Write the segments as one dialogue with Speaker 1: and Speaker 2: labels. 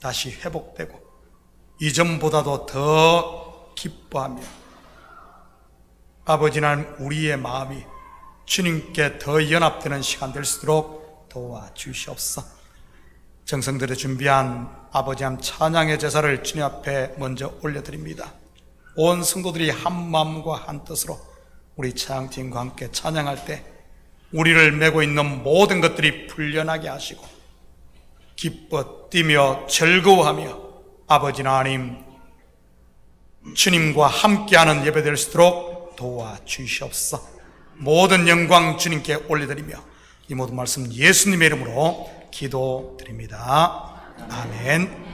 Speaker 1: 다시 회복되고 이전보다도 더 기뻐하며 아버지 하나님, 우리의 마음이 주님께 더 연합되는 시간 될 수 있도록 도와주시옵소서. 정성들이 준비한 아버지 하나님 찬양의 제사를 주님 앞에 먼저 올려드립니다. 온 성도들이 한 마음과 한 뜻으로 우리 찬양팀과 함께 찬양할 때 우리를 메고 있는 모든 것들이 풀려나게 하시고 기뻐 뛰며 즐거워하며 아버지 하나님 주님과 함께하는 예배 될 수 있도록 도와주시옵소서. 모든 영광 주님께 올려드리며 이 모든 말씀 예수님의 이름으로 기도드립니다. 아멘.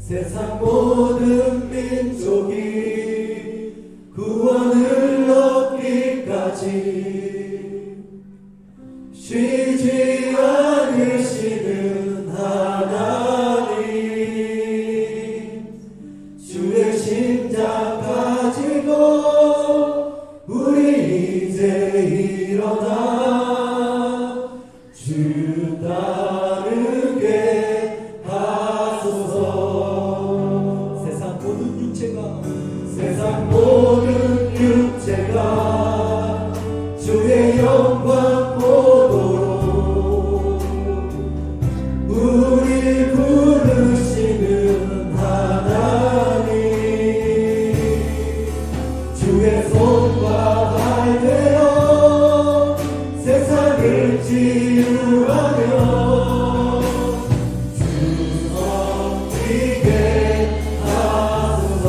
Speaker 2: 세상 모든 민족이 구원을 얻기까지 쉬지 않으시는 하나님, 주의 심장 가지고 우리 이제 일어나 주 따르게 하소서. 세상 모든 육체가 주의 영광 보도록 우리 부르시는 하나님, 주의 손과 발 되어 세상을 치유하며 주 섬기게 하소서.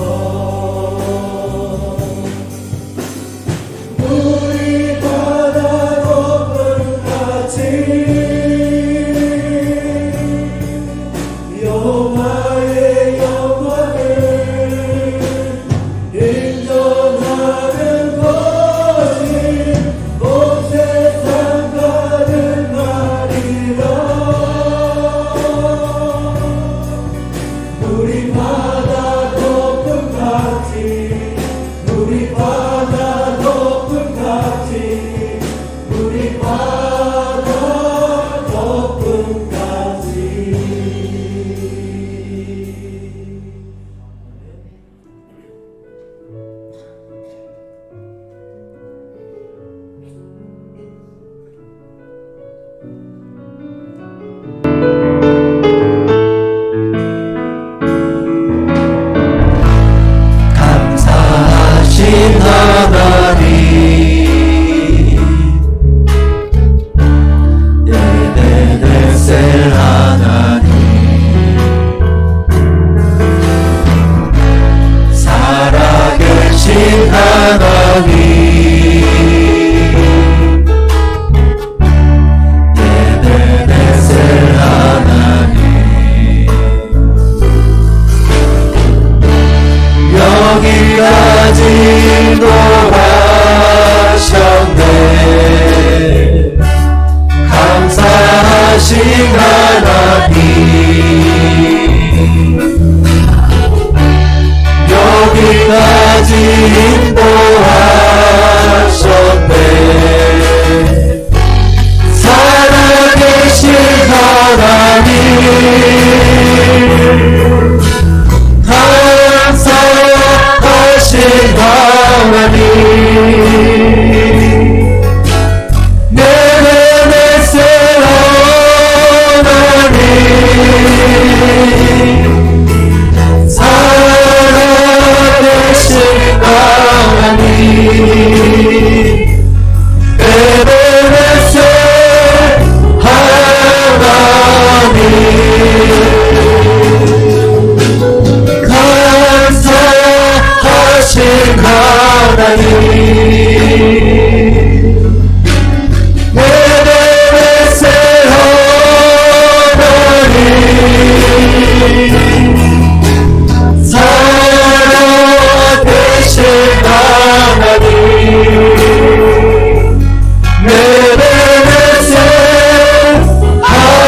Speaker 2: 끝까지 인도하셨네. 살아계신 하나님 감사하신 하나님 네네네세 하나님 살아계신 하나님 네네네세 하나님 감사하신 하나님 네네네세 하나님 살아계신 하나님 네네네세 하나님.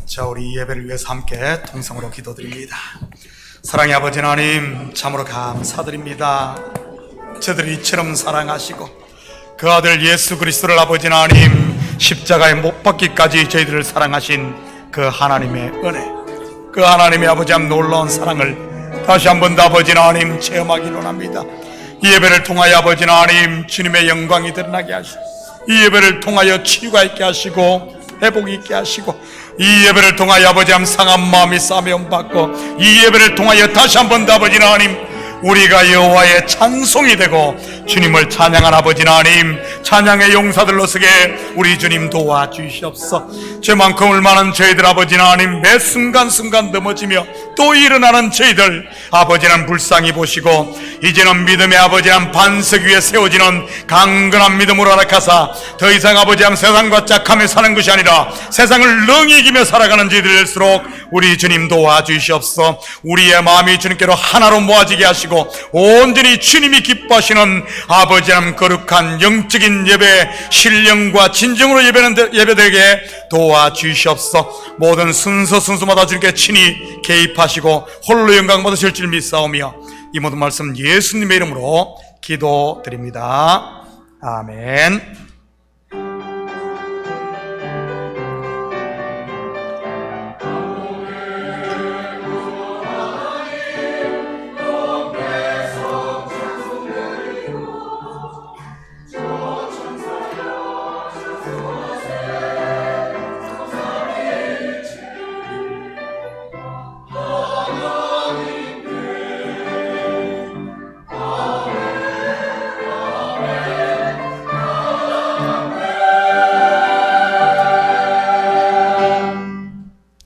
Speaker 1: 자, 우리 이 예배를 위해서 함께 통성으로 기도드립니다. 사랑의 아버지 하나님, 참으로 감사드립니다. 저들을 이처럼 사랑하시고 그 아들 예수 그리스도를 아버지 하나님 십자가에 못 박기까지 저희들을 사랑하신 그 하나님의 은혜, 그 하나님의 아버지 한 놀라운 사랑을 다시 한 번 더 아버지 하나님 체험하기로 합니다. 이 예배를 통하여 아버지 하나님 주님의 영광이 드러나게 하시고, 이 예배를 통하여 치유가 있게 하시고 회복이 있게 하시고, 이 예배를 통하여 아버지 하나님 상한 마음이 싸매움받고, 이 예배를 통하여 다시 한 번 더 아버지 하나님 우리가 여호와의 찬송이 되고 주님을 찬양한 아버지 하나님 찬양의 용사들로 서게 우리 주님 도와주시옵소서. 죄만큼을 많은 저희들 아버지 하나님 매 순간순간 넘어지며 또 일어나는 저희들 아버지 하나님 불쌍히 보시고, 이제는 믿음의 아버지 하나님 반석 위에 세워지는 강건한 믿음으로 알아가사 더 이상 아버지 하나님 세상과 짝하며 사는 것이 아니라 세상을 능히 이기며 살아가는 저희들일수록 우리 주님 도와주시옵소서. 우리의 마음이 주님께로 하나로 모아지게 하시고 온전히 주님이 기뻐하시는 아버지 하나님 거룩한 영적인 예배 신령과 진정으로 예배되게 도와주시옵소서. 모든 순서마다 주님께 친히 개입하시고 홀로 영광 받으실 줄 믿사오며 이 모든 말씀 예수님의 이름으로 기도드립니다. 아멘.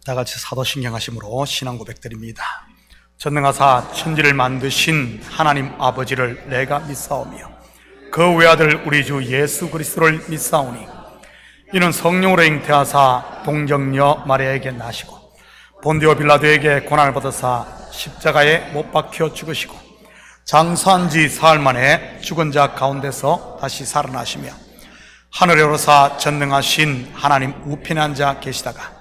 Speaker 1: 다같이 사도신경 하심으로 신앙 고백드립니다. 전능하사 천지를 만드신 하나님 아버지를 내가 믿사오며 그 외아들 우리 주 예수 그리스도를 믿사오니 이는 성령으로 잉태하사 동정녀 마리아에게 나시고 본디오 빌라도에게 고난을 받으사 십자가에 못 박혀 죽으시고 장사한 지 사흘 만에 죽은 자 가운데서 다시 살아나시며 하늘에 오르사 전능하신 하나님 우편에 앉아 계시다가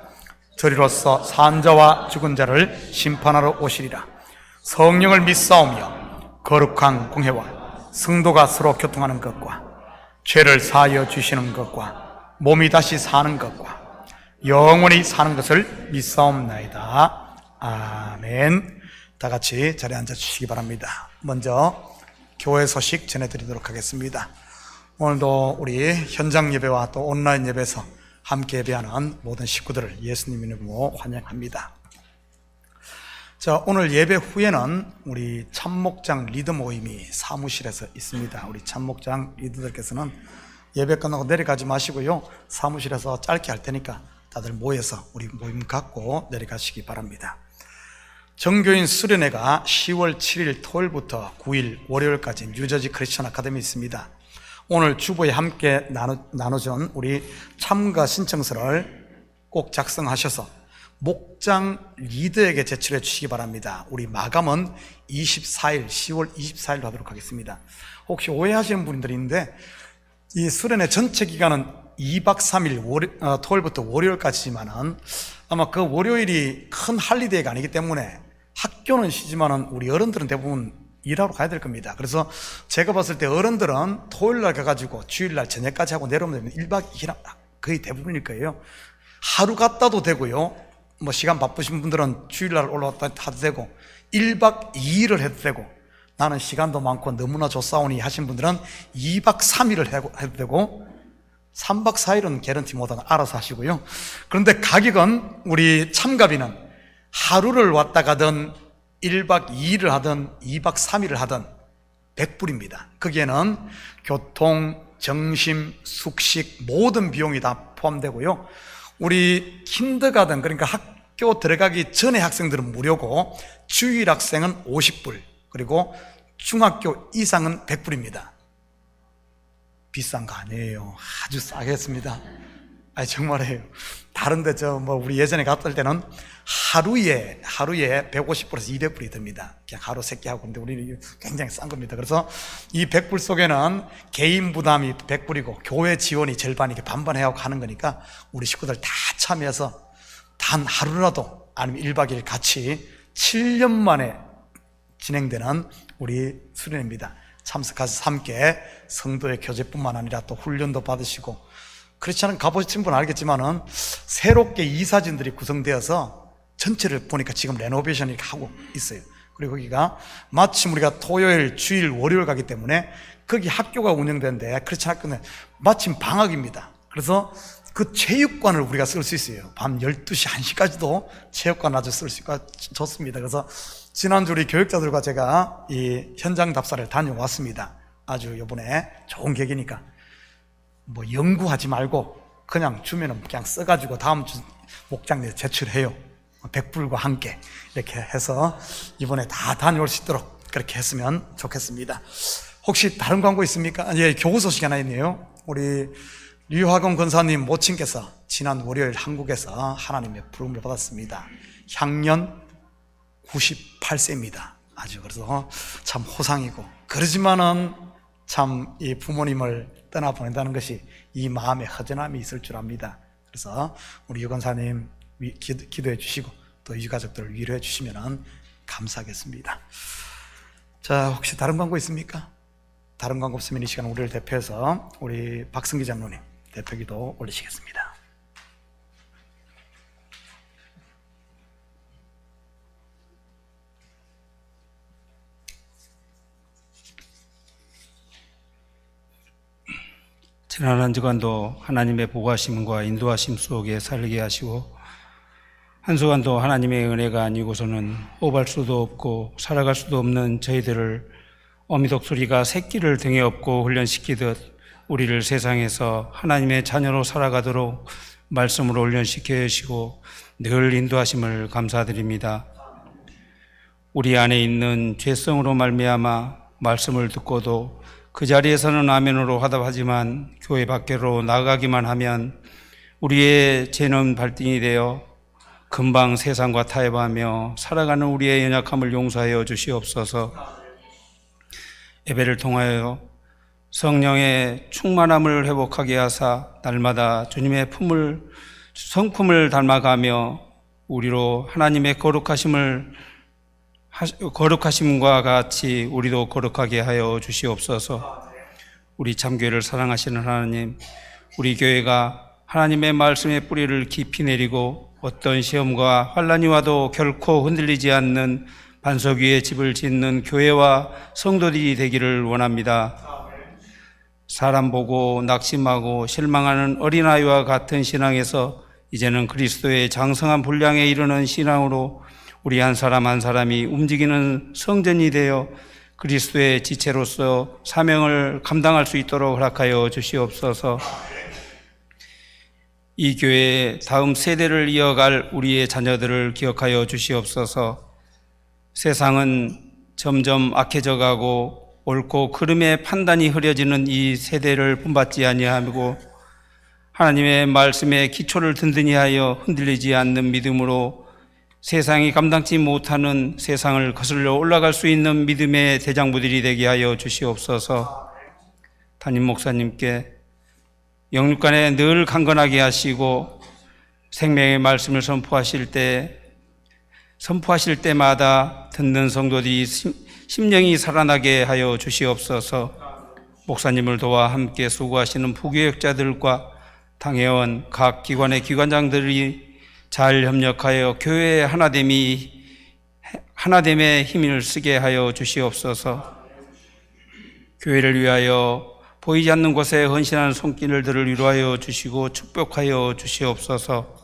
Speaker 1: 저리로서 산 자와 죽은 자를 심판하러 오시리라. 성령을 믿사오며 거룩한 공회와 성도가 서로 교통하는 것과 죄를 사하여 주시는 것과 몸이 다시 사는 것과 영원히 사는 것을 믿사옵나이다. 아멘. 다 같이 자리에 앉아 주시기 바랍니다. 먼저 교회 소식 전해드리도록 하겠습니다. 오늘도 우리 현장 예배와 또 온라인 예배에서 함께 예배하는 모든 식구들을 예수님 이름으로 환영합니다. 자, 오늘 예배 후에는 우리 참목장 리더 모임이 사무실에서 있습니다. 우리 참목장 리더들께서는 예배 끝나고 내려가지 마시고요, 사무실에서 짧게 할 테니까 다들 모여서 우리 모임 갖고 내려가시기 바랍니다. 정교인 수련회가 10월 7일 토요일부터 9일 월요일까지 뉴저지 크리스천 아카데미에 있습니다. 오늘 주보에 함께 나눠준 우리 참가 신청서를 꼭 작성하셔서 목장 리더에게 제출해 주시기 바랍니다. 우리 마감은 10월 24일로 하도록 하겠습니다. 혹시 오해하시는 분들이 있는데 이 수련회 전체 기간은 2박 3일 토요일부터 월요일까지지만은 아마 그 월요일이 큰 할리데이가 아니기 때문에 학교는 쉬지만은 우리 어른들은 대부분 일하러 가야 될 겁니다. 그래서 제가 봤을 때 어른들은 토요일날 가가지고 주일날 저녁까지 하고 내려오면 1박 2일 거의 대부분일 거예요. 하루 갔다도 되고요, 뭐 시간 바쁘신 분들은 주일날 올라왔다 하도 되고 1박 2일을 해도 되고, 나는 시간도 많고 너무나 좋사오니 하신 분들은 2박 3일을 해도 되고 3박 4일은 개런티 못하고 알아서 하시고요. 그런데 가격은 우리 참가비는 하루를 왔다 가든 1박 2일을 하든 2박 3일을 하든 100불입니다. 거기에는 교통, 점심, 숙식 모든 비용이 다 포함되고요. 우리 킨더가든, 그러니까 학교 들어가기 전에 학생들은 무료고 주일 학생은 50불, 그리고 중학교 이상은 100불입니다. 비싼 거 아니에요. 아주 싸게 했습니다. 아니 정말이에요. 다른데 우리 예전에 갔을 때는 하루에 150불에서 200불이 듭니다. 그냥 하루 3끼 하고. 근데 우리는 굉장히 싼 겁니다. 그래서 이 100불 속에는 개인 부담이 100불이고 교회 지원이 절반, 이렇게 반반 해갖고 하는 거니까 우리 식구들 다 참여해서 단 하루라도 아니면 1박 2일 같이 7년 만에 진행되는 우리 수련회입니다. 참석하셔서 함께 성도의 교제뿐만 아니라 또 훈련도 받으시고, 그렇지 않은 가보신 분은 알겠지만은 새롭게 이사진들이 구성되어서 전체를 보니까 지금 레노베이션 이렇게 하고 있어요. 그리고 거기가 마침 우리가 토요일, 주일, 월요일 가기 때문에 거기 학교가 운영되는데, 그렇지 않거나 마침 방학입니다. 그래서 그 체육관을 우리가 쓸 수 있어요. 밤 12시, 1시까지도 체육관 아주 쓸 수 있고 좋습니다. 그래서 지난주 우리 교육자들과 제가 이 현장 답사를 다녀왔습니다. 아주 이번에 좋은 계기니까 뭐 연구하지 말고 그냥 주면은 그냥 써가지고 다음 주 목장내에 제출해요. 100불과 함께 이렇게 해서 이번에 다 다녀올 수 있도록 그렇게 했으면 좋겠습니다. 혹시 다른 광고 있습니까? 예, 교구 소식 하나 있네요. 우리 류화건 권사님 모친께서 지난 월요일 한국에서 하나님의 부름을 받았습니다. 향년 98세입니다. 아주 그래서 참 호상이고, 그러지만은 참 이 부모님을 떠나보낸다는 것이 이 마음에 허전함이 있을 줄 압니다. 그래서 우리 유 권사님 기도해 주시고 또 유가족들을 위로해 주시면 감사하겠습니다. 자, 혹시 다른 광고 있습니까? 다른 광고 없으면 이 시간 우리를 대표해서 우리 박승기 장로님 대표기도 올리시겠습니다.
Speaker 3: 지난 한 주간도 하나님의 보호하심과 인도하심 속에 살게 하시고, 한 주간도 하나님의 은혜가 아니고서는 호흡할 수도 없고 살아갈 수도 없는 저희들을 어미독수리가 새끼를 등에 업고 훈련시키듯 우리를 세상에서 하나님의 자녀로 살아가도록 말씀으로 훈련시켜 주시고 늘 인도하심을 감사드립니다. 우리 안에 있는 죄성으로 말미암아 말씀을 듣고도 그 자리에서는 아멘으로 화답하지만 교회 밖으로 나가기만 하면 우리의 죄는 발등이 되어 금방 세상과 타협하며 살아가는 우리의 연약함을 용서하여 주시옵소서. 예배를 통하여 성령의 충만함을 회복하게 하사 날마다 주님의 성품을 닮아가며 우리로 하나님의 거룩하심과 같이 우리도 거룩하게 하여 주시옵소서. 우리 참교회를 사랑하시는 하나님, 우리 교회가 하나님의 말씀의 뿌리를 깊이 내리고 어떤 시험과 환난이 와도 결코 흔들리지 않는 반석 위에 집을 짓는 교회와 성도들이 되기를 원합니다. 사람 보고 낙심하고 실망하는 어린아이와 같은 신앙에서 이제는 그리스도의 장성한 분량에 이르는 신앙으로 우리 한 사람 한 사람이 움직이는 성전이 되어 그리스도의 지체로서 사명을 감당할 수 있도록 허락하여 주시옵소서. 이 교회의 다음 세대를 이어갈 우리의 자녀들을 기억하여 주시옵소서. 세상은 점점 악해져 가고 옳고 그름의 판단이 흐려지는 이 세대를 본받지 아니하고 하나님의 말씀에 기초를 든든히 하여 흔들리지 않는 믿음으로 세상이 감당치 못하는 세상을 거슬러 올라갈 수 있는 믿음의 대장부들이 되게 하여 주시옵소서. 담임 목사님께 영육간에 늘 강건하게 하시고 생명의 말씀을 선포하실 때마다 듣는 성도들이 심령이 살아나게 하여 주시옵소서. 목사님을 도와 함께 수고하시는 부교역자들과 당회원 각 기관의 기관장들이 잘 협력하여 교회의 하나됨의 힘을 쓰게 하여 주시옵소서. 교회를 위하여 보이지 않는 곳에 헌신하는 손길들을 위로하여 주시고 축복하여 주시옵소서.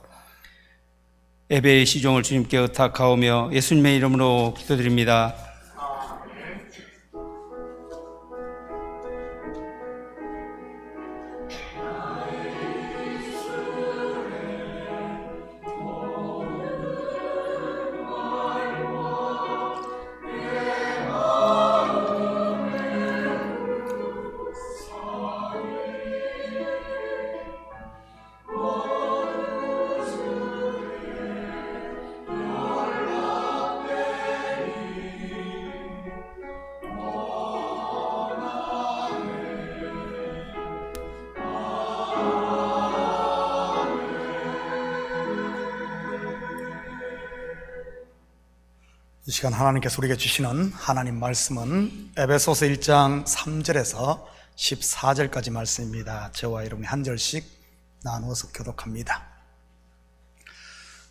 Speaker 3: 예배의 시종을 주님께 의탁하오며 예수님의 이름으로 기도드립니다.
Speaker 1: 이 시간 하나님께서 우리에게 주시는 하나님 말씀은 에베소서 1장 3절에서 14절까지 말씀입니다. 저와 여러분이 한 절씩 나누어서 교독합니다.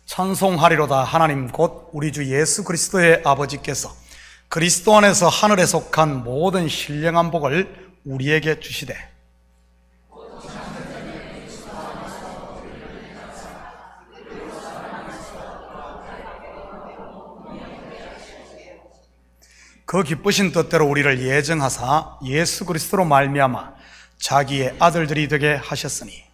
Speaker 1: 찬송하리로다. 하나님 곧 우리 주 예수 그리스도의 아버지께서 그리스도 안에서 하늘에 속한 모든 신령한 복을 우리에게 주시되 그 기쁘신 뜻대로 우리를 예정하사 예수 그리스도로 말미암아 자기의 아들들이 되게 하셨으니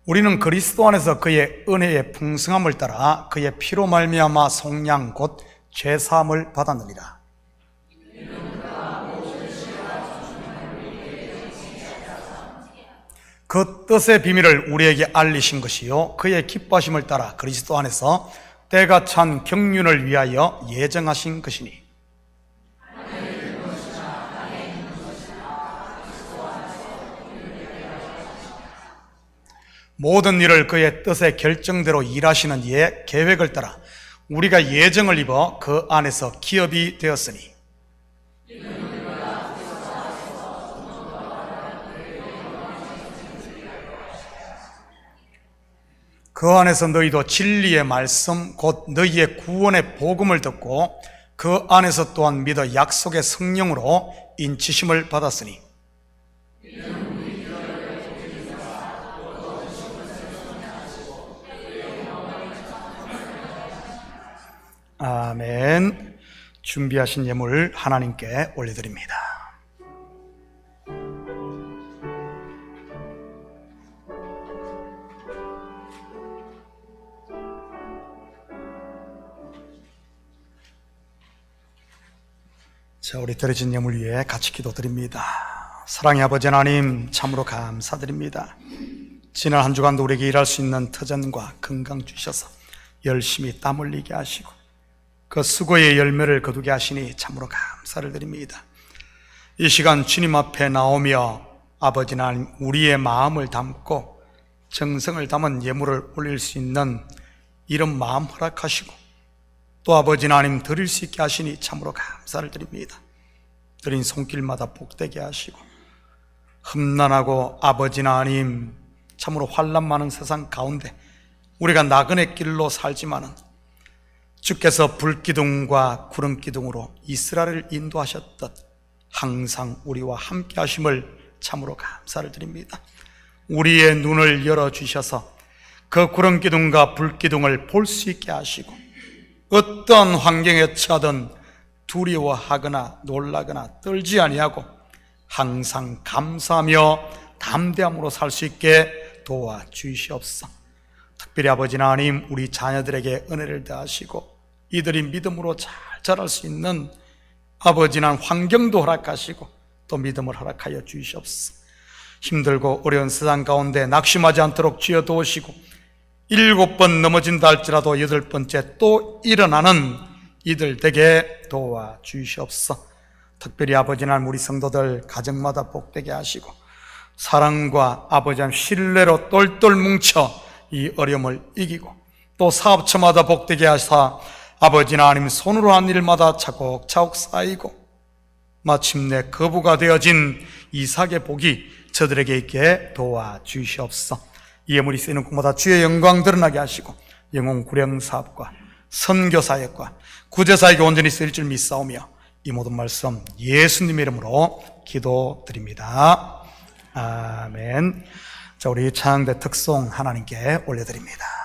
Speaker 1: 우리는 그리스도 안에서 그의 은혜의 풍성함을 따라 그의 피로 말미암아 속량 곧 죄사함을 받았느니라. 그 뜻의 비밀을 우리에게 알리신 것이요 그의 기뻐하심을 따라 그리스도 안에서 때가 찬 경륜을 위하여 예정하신 것이니 모든 일을 그의 뜻의 결정대로 일하시는 이의 계획을 따라 우리가 예정을 입어 그 안에서 기업이 되었으니 그 안에서 너희도 진리의 말씀 곧 너희의 구원의 복음을 듣고 그 안에서 또한 믿어 약속의 성령으로 인치심을 받았으니 아멘. 준비하신 예물 하나님께 올려드립니다. 자, 우리 드려진 예물 위에 같이 기도드립니다. 사랑의 아버지 하나님, 참으로 감사드립니다. 지난 한 주간도 우리에게 일할 수 있는 터전과 건강 주셔서 열심히 땀 흘리게 하시고 그 수고의 열매를 거두게 하시니 참으로 감사를 드립니다. 이 시간 주님 앞에 나오며 아버지 하나님, 우리의 마음을 담고 정성을 담은 예물을 올릴 수 있는 이런 마음 허락하시고 또 아버지 하나님 드릴 수 있게 하시니 참으로 감사를 드립니다. 드린 손길마다 복되게 하시고 험난하고 아버지 하나님 참으로 환난 많은 세상 가운데 우리가 나그네 길로 살지만은 주께서 불기둥과 구름기둥으로 이스라엘을 인도하셨듯 항상 우리와 함께 하심을 참으로 감사를 드립니다. 우리의 눈을 열어주셔서 그 구름기둥과 불기둥을 볼 수 있게 하시고 어떤 환경에 처하든 두려워하거나 놀라거나 떨지 아니하고 항상 감사하며 담대함으로 살 수 있게 도와주시옵소서. 특별히 아버지 하나님, 우리 자녀들에게 은혜를 더하시고 이들이 믿음으로 잘 자랄 수 있는 아버지 하나님 환경도 허락하시고 또 믿음을 허락하여 주시옵소서. 힘들고 어려운 세상 가운데 낙심하지 않도록 지어 도우시고 7번 넘어진다 할지라도 8번째 또 일어나는 이들 되게 도와주시옵소서. 특별히 아버지 하나님 우리 성도들 가정마다 복되게 하시고 사랑과 아버지 하나님 신뢰로 똘똘 뭉쳐 이 어려움을 이기고 또 사업처마다 복되게 하사 아버지 하나님 손으로 한 일마다 차곡차곡 쌓이고 마침내 거부가 되어진 이삭의 복이 저들에게 있게 도와주시옵소서. 이 예물이 쓰이는 곳마다 주의 영광 드러나게 하시고 영혼 구령 사업과 선교 사역과 구제 사역에 온전히 쓰일 줄 믿사오며 이 모든 말씀 예수님의 이름으로 기도드립니다. 아멘. 자, 우리 찬양대 특송 하나님께 올려드립니다.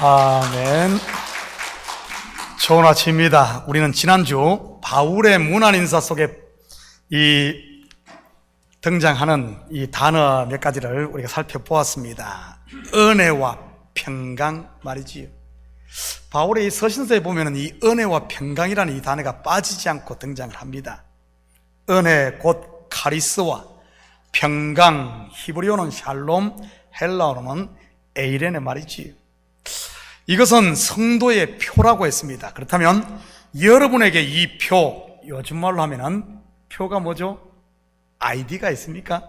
Speaker 1: 아멘. 좋은 아침입니다. 우리는 지난주 바울의 문안 인사 속에 등장하는 이 단어 몇 가지를 우리가 살펴보았습니다. 은혜와 평강 말이지요. 바울의 이 서신서에 보면 이 은혜와 평강이라는 이 단어가 빠지지 않고 등장을 합니다. 은혜 곧 카리스와 평강, 히브리어는 샬롬, 헬라어로는 에이레네 말이지요. 이것은 성도의 표라고 했습니다. 그렇다면 여러분에게 이 표, 요즘 말로 하면은 표가 뭐죠? 아이디가 있습니까?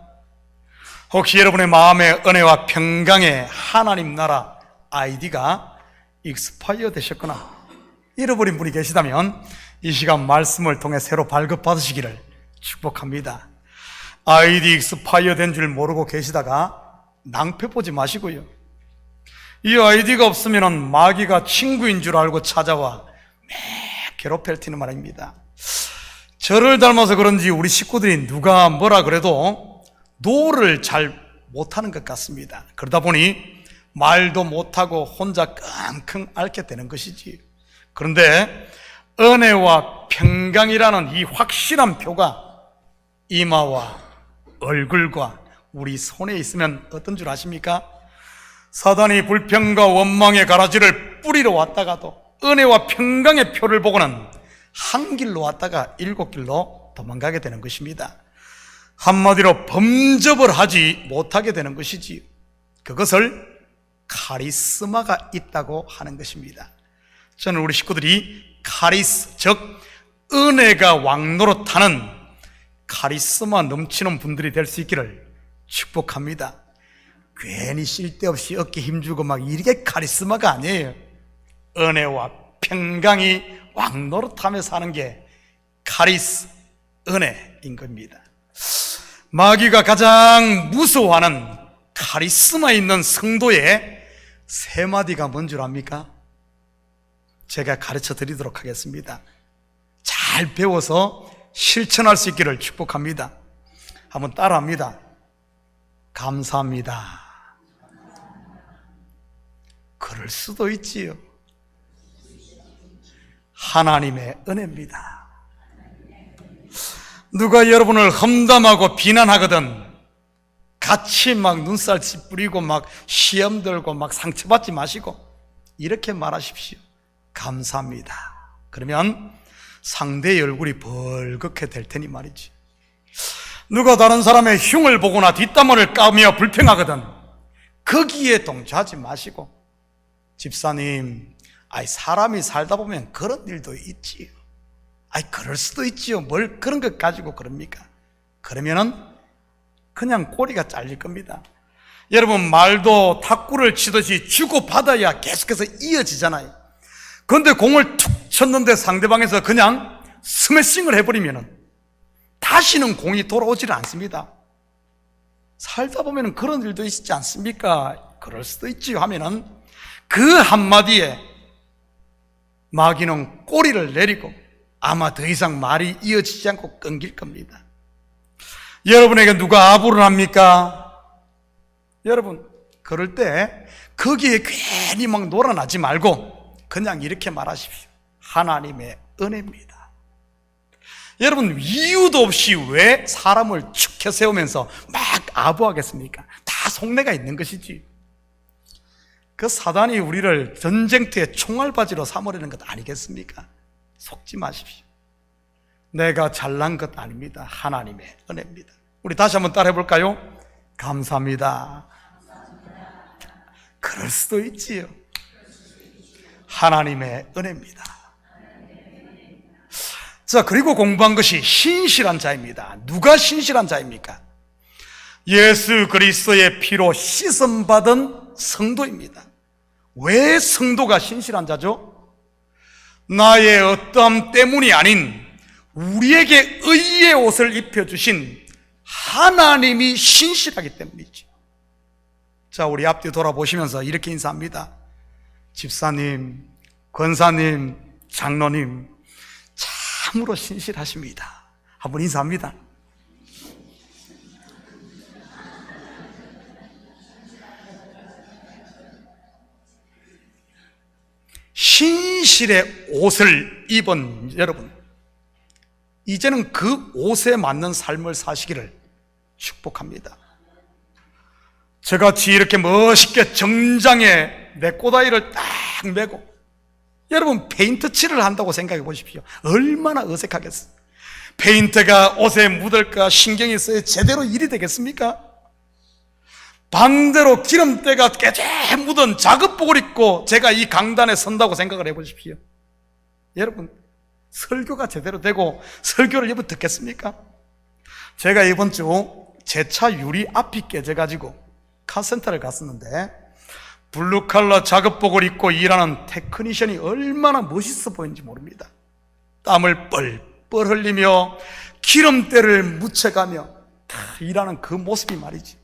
Speaker 1: 혹시 여러분의 마음에 은혜와 평강의 하나님 나라 아이디가 익스파이어 되셨거나 잃어버린 분이 계시다면 이 시간 말씀을 통해 새로 발급받으시기를 축복합니다. 아이디 익스파이어 된 줄 모르고 계시다가 낭패 보지 마시고요. 이 아이디가 없으면 마귀가 친구인 줄 알고 찾아와 매 괴롭힐 테는 말입니다. 저를 닮아서 그런지 우리 식구들이 누가 뭐라 그래도 노를 잘 못하는 것 같습니다. 그러다 보니 말도 못하고 혼자 끙끙 앓게 되는 것이지. 그런데 은혜와 평강이라는 이 확실한 표가 이마와 얼굴과 우리 손에 있으면 어떤 줄 아십니까? 사단이 불평과 원망의 가라지를 뿌리러 왔다가도 은혜와 평강의 표를 보고는 한 길로 왔다가 7길로 도망가게 되는 것입니다. 한마디로 범접을 하지 못하게 되는 것이지. 그것을 카리스마가 있다고 하는 것입니다. 저는 우리 식구들이 즉 은혜가 왕노릇하는 카리스마 넘치는 분들이 될 수 있기를 축복합니다. 괜히 쓸데없이 어깨 힘주고 막 이게 카리스마가 아니에요. 은혜와 평강이 왕노릇하며 사는 게 은혜인 겁니다. 마귀가 가장 무서워하는 카리스마 있는 성도의 세 마디가 뭔 줄 압니까? 제가 가르쳐 드리도록 하겠습니다. 잘 배워서 실천할 수 있기를 축복합니다. 한번 따라합니다. 감사합니다. 그럴 수도 있지요. 하나님의 은혜입니다. 누가 여러분을 험담하고 비난하거든 같이 막 눈살 찌푸리고 막 시험 들고 막 상처받지 마시고 이렇게 말하십시오. 감사합니다. 그러면 상대의 얼굴이 벌겋게 될 테니 말이지. 누가 다른 사람의 흉을 보거나 뒷담화를 까며 불평하거든 거기에 동조하지 마시고, 집사님, 사람이 살다 보면 그런 일도 있지요. 그럴 수도 있지요. 뭘 그런 것 가지고 그럽니까? 그러면은 그냥 꼬리가 잘릴 겁니다. 여러분, 말도 탁구를 치듯이 주고받아야 계속해서 이어지잖아요. 그런데 공을 툭 쳤는데 상대방에서 그냥 스매싱을 해버리면은 다시는 공이 돌아오지를 않습니다. 살다 보면 그런 일도 있지 않습니까? 그럴 수도 있지요 하면은 그 한마디에 마귀는 꼬리를 내리고 아마 더 이상 말이 이어지지 않고 끊길 겁니다. 여러분에게 누가 아부를 합니까? 여러분, 그럴 때 거기에 괜히 막 놀아나지 말고 그냥 이렇게 말하십시오. 하나님의 은혜입니다. 여러분, 이유도 없이 왜 사람을 축혀 세우면서 막 아부하겠습니까? 다 속내가 있는 것이지. 그 사단이 우리를 전쟁터의 총알바지로 삼으려는 것 아니겠습니까? 속지 마십시오. 내가 잘난 것 아닙니다. 하나님의 은혜입니다. 우리 다시 한번 따라해 볼까요? 감사합니다. 그럴 수도 있지요. 하나님의 은혜입니다. 자, 그리고 공부한 것이 신실한 자입니다. 누가 신실한 자입니까? 예수 그리스도의 피로 씻음받은 성도입니다. 왜 성도가 신실한 자죠? 나의 어떠함 때문이 아닌 우리에게 의의 옷을 입혀주신 하나님이 신실하기 때문이죠. 자, 우리 앞뒤 돌아보시면서 이렇게 인사합니다. 집사님, 권사님, 장로님, 참으로 신실하십니다. 한번 인사합니다. 신실의 옷을 입은 여러분, 이제는 그 옷에 맞는 삶을 사시기를 축복합니다. 저같이 이렇게 멋있게 정장에 내 꼬다리를 딱 메고 여러분, 페인트 칠을 한다고 생각해 보십시오. 얼마나 어색하겠어요. 페인트가 옷에 묻을까 신경이 써야 제대로 일이 되겠습니까? 반대로 기름때가 깨재 묻은 작업복을 입고 제가 이 강단에 선다고 생각을 해 보십시오. 여러분, 설교가 제대로 되고 설교를 여러분 듣겠습니까? 제가 이번 주 제 차 유리 앞이 깨져가지고 카센터를 갔었는데 블루칼라 작업복을 입고 일하는 테크니션이 얼마나 멋있어 보이는지 모릅니다. 땀을 뻘뻘 뻘뻘 흘리며 기름때를 묻혀가며 일하는 그 모습이 말이지.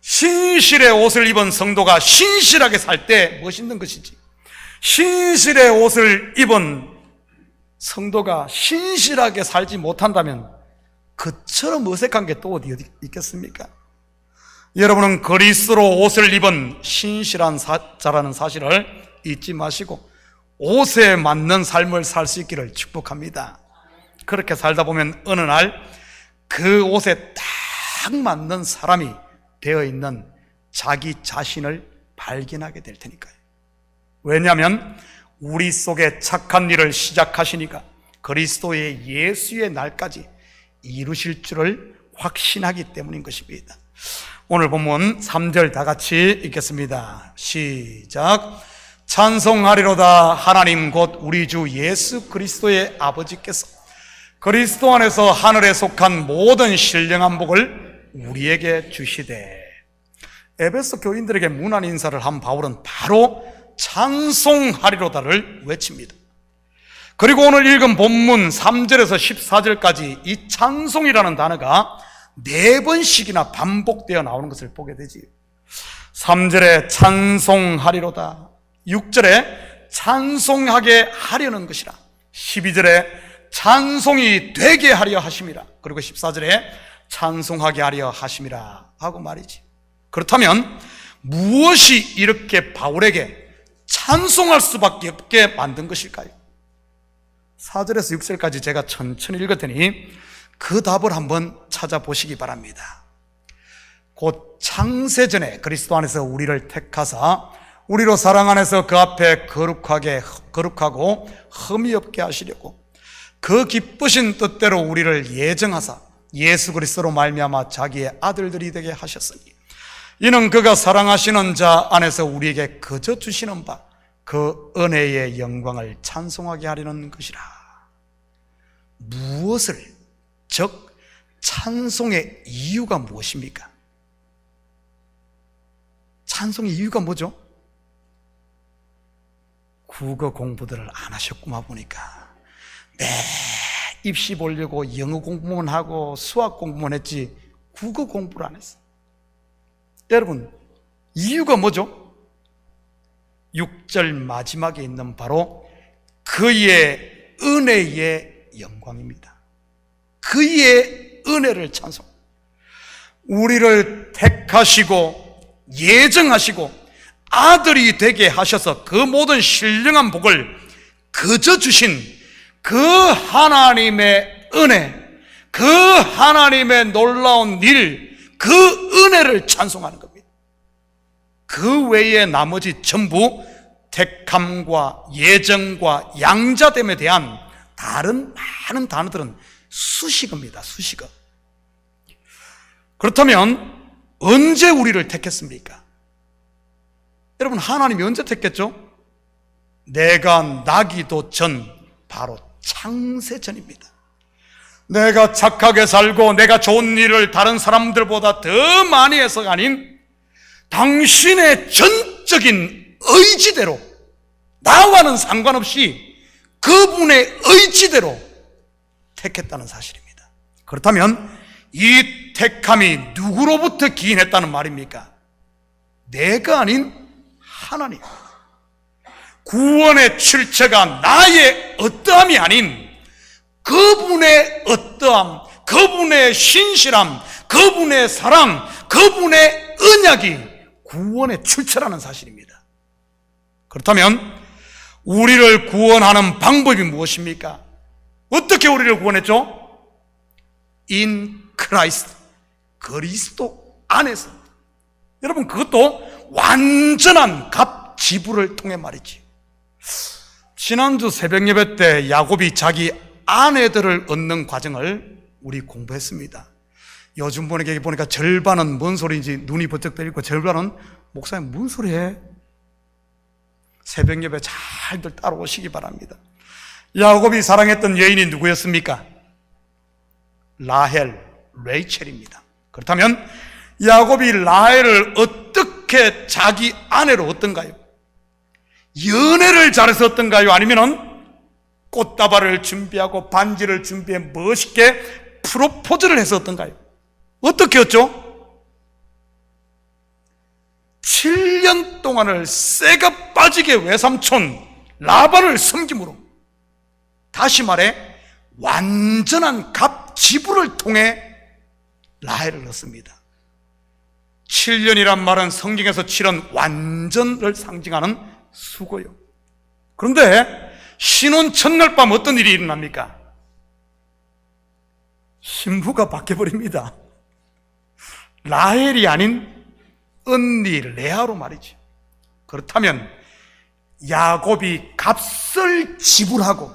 Speaker 1: 신실의 옷을 입은 성도가 신실하게 살 때 멋있는 것이지, 신실의 옷을 입은 성도가 신실하게 살지 못한다면 그처럼 어색한 게 또 어디 있겠습니까? 여러분은 그리스도로 옷을 입은 신실한 자라는 사실을 잊지 마시고 옷에 맞는 삶을 살 수 있기를 축복합니다. 그렇게 살다 보면 어느 날 그 옷에 딱 맞는 사람이 되어 있는 자기 자신을 발견하게 될 테니까요. 왜냐하면 우리 속에 착한 일을 시작하시니까 그리스도의 예수의 날까지 이루실 줄을 확신하기 때문인 것입니다. 오늘 본문 3절 다 같이 읽겠습니다. 시작. 찬송하리로다 하나님 곧 우리 주 예수 그리스도의 아버지께서 그리스도 안에서 하늘에 속한 모든 신령한 복을 우리에게 주시되. 에베소 교인들에게 문안 인사를 한 바울은 바로 찬송하리로다를 외칩니다. 그리고 오늘 읽은 본문 3절에서 14절까지 이 찬송이라는 단어가 4번씩이나 반복되어 나오는 것을 보게 되지. 3절에 찬송하리로다, 6절에 찬송하게 하려는 것이라, 12절에 찬송이 되게 하려 하심이라, 그리고 14절에 찬송하게 하려 하심이라 하고 말이지. 그렇다면 무엇이 이렇게 바울에게 찬송할 수밖에 없게 만든 것일까요? 4절에서 6절까지 제가 천천히 읽었더니 그 답을 한번 찾아보시기 바랍니다. 곧 창세전에 그리스도 안에서 우리를 택하사 우리로 사랑 안에서 그 앞에 거룩하고 흠이 없게 하시려고 그 기쁘신 뜻대로 우리를 예정하사 예수 그리스도로 말미암아 자기의 아들들이 되게 하셨으니 이는 그가 사랑하시는 자 안에서 우리에게 거저 주시는 바 그 은혜의 영광을 찬송하게 하려는 것이라. 무엇을, 즉 찬송의 이유가 무엇입니까? 찬송의 이유가 뭐죠? 국어 공부들을 안 하셨구만 보니까. 네, 입시 보려고 영어 공부만 하고 수학 공부만 했지 국어 공부를 안 했어. 여러분, 이유가 뭐죠? 6절 마지막에 있는 바로 그의 은혜의 영광입니다. 그의 은혜를 찬송. 우리를 택하시고 예정하시고 아들이 되게 하셔서 그 모든 신령한 복을 거저 주신 그 하나님의 은혜, 그 하나님의 놀라운 일, 그 은혜를 찬송하는 겁니다. 그 외에 나머지 전부 택함과 예정과 양자됨에 대한 다른 많은 단어들은 수식어입니다. 수식어. 그렇다면 언제 우리를 택했습니까? 여러분, 하나님이 언제 택했죠? 내가 나기도 전, 바로 창세전입니다. 내가 착하게 살고 내가 좋은 일을 다른 사람들보다 더 많이 해서가 아닌 당신의 전적인 의지대로, 나와는 상관없이 그분의 의지대로 택했다는 사실입니다. 그렇다면 이 택함이 누구로부터 기인했다는 말입니까? 내가 아닌 하나님. 구원의 출처가 나의 어떠함이 아닌 그분의 어떠함, 그분의 신실함, 그분의 사랑, 그분의 언약이 구원의 출처라는 사실입니다. 그렇다면 우리를 구원하는 방법이 무엇입니까? 어떻게 우리를 구원했죠? In Christ, 그리스도 안에서. 여러분, 그것도 완전한 값 지불을 통해 말이지. 지난주 새벽 예배 때 야곱이 자기 아내들을 얻는 과정을 우리 공부했습니다. 요즘 보니까 절반은 뭔 소리인지 눈이 번쩍 뜨이고 절반은 목사님 뭔 소리 해? 새벽 예배 잘들 따라오시기 바랍니다. 야곱이 사랑했던 여인이 누구였습니까? 라헬, 레이첼입니다. 그렇다면 야곱이 라헬을 어떻게 자기 아내로 얻던가요? 연애를 잘해서 얻던가요? 아니면 꽃다발을 준비하고 반지를 준비해 멋있게 프로포즈를 해서 어떤가요? 어떻게 했죠? 7년 동안을 쇠가 빠지게 외삼촌 라반을 섬김으로, 다시 말해 완전한 갑지불을 통해 라헬을 얻습니다. 7년이란 말은 성경에서 7은 완전을 상징하는 수고요. 그런데 신혼 첫날 밤 어떤 일이 일어납니까? 신부가 바뀌어버립니다. 라헬이 아닌 언니 레아로 말이죠. 그렇다면 야곱이 값을 지불하고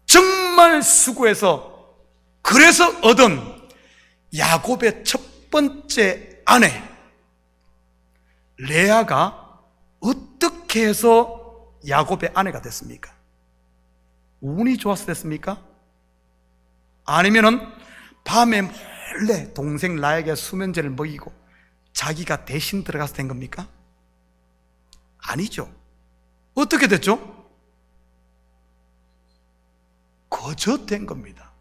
Speaker 1: 정말 수고해서 그래서 얻은 야곱의 첫 번째 아내 레아가 어떻게 해서 야곱의 아내가 됐습니까? 운이 좋아서 됐습니까? 아니면은 밤에 몰래 동생 라에게 수면제를 먹이고 자기가 대신 들어가서 된 겁니까? 아니죠. 어떻게 됐죠? 거저 된 겁니다.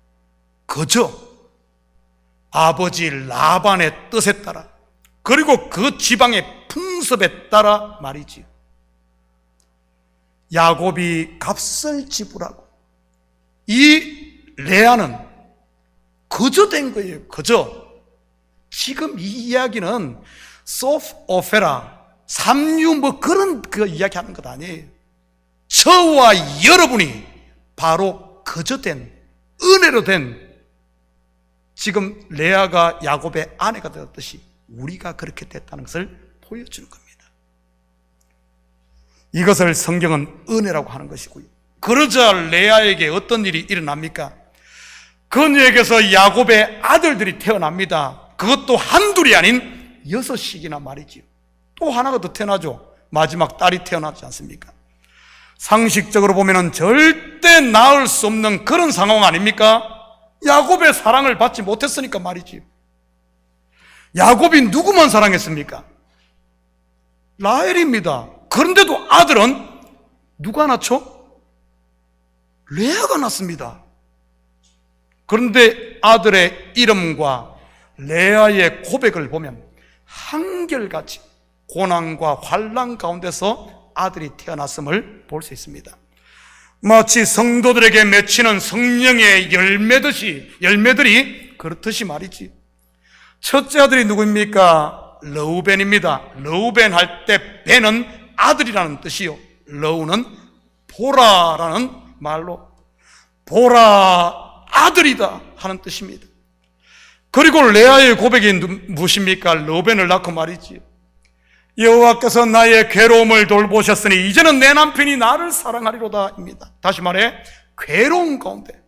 Speaker 1: 거저. 아버지 라반의 뜻에 따라, 그리고 그 지방의 풍습에 따라 말이지요. 야곱이 값을 지불하고 이 레아는 거저 된 거예요. 거저. 지금 이 이야기는 소프 오페라, 삼류 뭐 그런 그 이야기 하는 것 아니에요. 저와 여러분이 바로 거저 된, 은혜로 된, 지금 레아가 야곱의 아내가 되었듯이 우리가 그렇게 됐다는 것을 보여주는 겁니다. 이것을 성경은 은혜라고 하는 것이고요. 그러자 레아에게 어떤 일이 일어납니까? 그녀에게서 야곱의 아들들이 태어납니다. 그것도 한둘이 아닌 6씩이나 말이지요. 또 하나가 더 태어나죠. 마지막 딸이 태어나지 않습니까? 상식적으로 보면 절대 낳을 수 없는 그런 상황 아닙니까? 야곱의 사랑을 받지 못했으니까 말이지요. 야곱이 누구만 사랑했습니까? 라헬입니다. 그런데도 아들은 누가 낳죠? 레아가 낳습니다. 그런데 아들의 이름과 레아의 고백을 보면 한결같이 고난과 환난 가운데서 아들이 태어났음을 볼 수 있습니다. 마치 성도들에게 맺히는 성령의 열매들이 그렇듯이 말이지. 첫째 아들이 누구입니까? 르우벤입니다. 르우벤 할 때 벤은 아들이라는 뜻이요, 르우는 보라라는 말로 보라 아들이다 하는 뜻입니다. 그리고 레아의 고백이 무엇입니까? 르우벤을 낳고 말이지. 여호와께서 나의 괴로움을 돌보셨으니 이제는 내 남편이 나를 사랑하리로다 입니다. 다시 말해 괴로운 가운데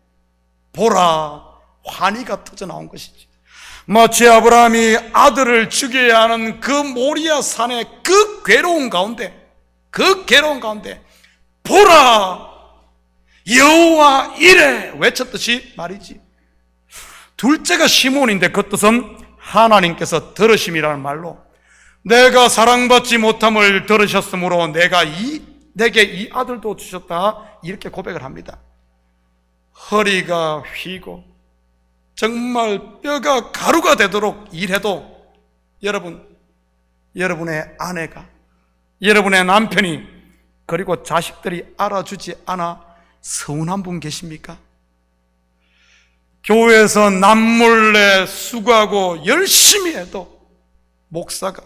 Speaker 1: 보라 환희가 터져 나온 것이지. 마치 아브라함이 아들을 죽여야 하는 그 모리아 산의 그 괴로운 가운데 보라 여호와 이래 외쳤듯이 말이지. 둘째가 시몬인데 그 뜻은 하나님께서 들으심이라는 말로 내가 사랑받지 못함을 들으셨으므로 내게 이 아들도 주셨다 이렇게 고백을 합니다. 허리가 휘고 정말 뼈가 가루가 되도록 일해도 여러분의 아내가, 여러분의 남편이, 그리고 자식들이 알아주지 않아 서운한 분 계십니까? 교회에서 남몰래 수고하고 열심히 해도 목사가,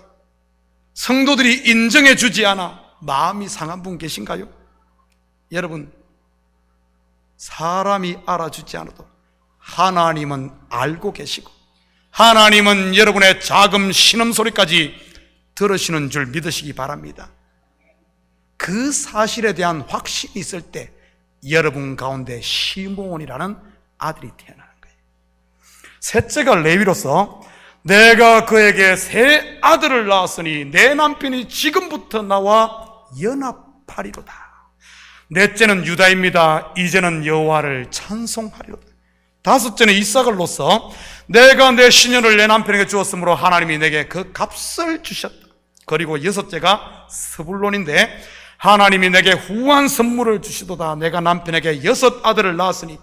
Speaker 1: 성도들이 인정해 주지 않아 마음이 상한 분 계신가요? 여러분, 사람이 알아주지 않아도 하나님은 알고 계시고 하나님은 여러분의 작은 신음소리까지 들으시는 줄 믿으시기 바랍니다. 그 사실에 대한 확신이 있을 때 여러분 가운데 시몬이라는 아들이 태어나는 거예요. 셋째가 레위로서 내가 그에게 새 아들을 낳았으니 내 남편이 지금부터 나와 연합하리로다. 넷째는 유다입니다. 이제는 여호와를 찬송하리로다. 다섯째는 이사갈로서 내가 내 시녀를 내 남편에게 주었으므로 하나님이 내게 그 값을 주셨다. 그리고 여섯째가 스불론인데 하나님이 내게 후한 선물을 주시도다. 내가 남편에게 6 아들을 낳았으니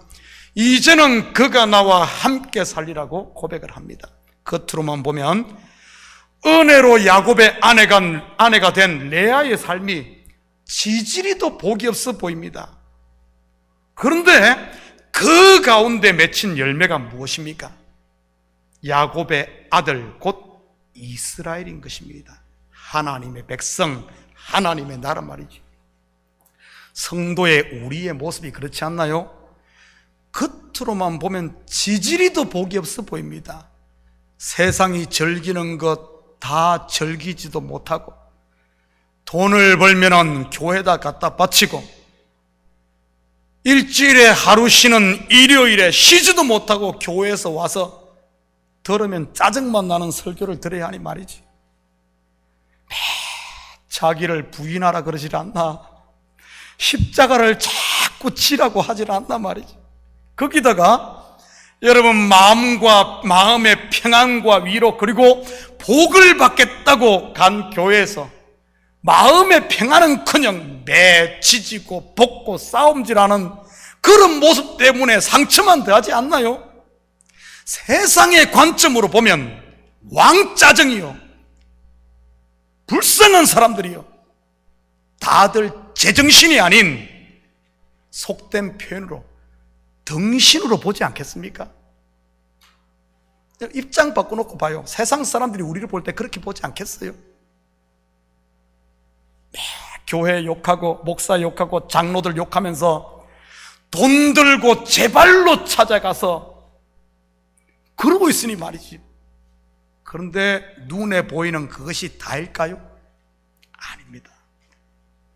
Speaker 1: 이제는 그가 나와 함께 살리라고 고백을 합니다. 겉으로만 보면 은혜로 야곱의 아내가 된 레아의 삶이 지지리도 복이 없어 보입니다. 그런데 그 가운데 맺힌 열매가 무엇입니까? 야곱의 아들 곧 이스라엘인 것입니다. 하나님의 백성, 하나님의 나라 말이지. 성도의 우리의 모습이 그렇지 않나요? 겉으로만 보면 지지리도 복이 없어 보입니다. 세상이 즐기는 것 다 즐기지도 못하고, 돈을 벌면은 교회에다 갖다 바치고, 일주일에 하루 쉬는 일요일에 쉬지도 못하고 교회에서 와서 들으면 짜증만 나는 설교를 들어야 하니 말이지. 자기를 부인하라 그러질 않나, 십자가를 자꾸 지라고 하질 않나 말이지. 거기다가 여러분 마음의 평안과 위로 그리고 복을 받겠다고 간 교회에서 마음의 평안은커녕 매 지지고 볶고 싸움질하는 그런 모습 때문에 상처만 더하지 않나요? 세상의 관점으로 보면 왕짜증이요, 불쌍한 사람들이요, 다들 제정신이 아닌, 속된 표현으로 덩신으로 보지 않겠습니까? 입장 바꿔놓고 봐요. 세상 사람들이 우리를 볼 때 그렇게 보지 않겠어요? 교회 욕하고 목사 욕하고 장로들 욕하면서 돈 들고 제 발로 찾아가서 그러고 있으니 말이지. 그런데 눈에 보이는 그것이 다일까요? 아닙니다.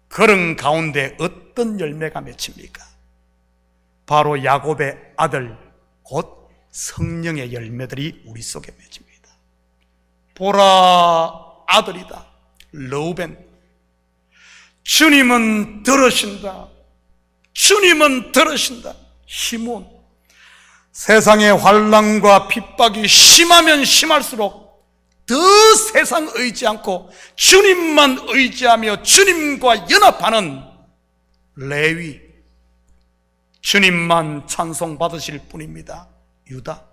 Speaker 1: 그런 가운데 어떤 열매가 맺힙니까? 바로 야곱의 아들 곧 성령의 열매들이 우리 속에 맺힙니다. 보라, 아들이다. 르우벤, 주님은 들으신다. 주님은 들으신다. 시몬, 세상의 환난과 핍박이 심하면 심할수록 더 세상 의지 않고 주님만 의지하며 주님과 연합하는 레위, 주님만 찬송받으실 뿐입니다. 유다,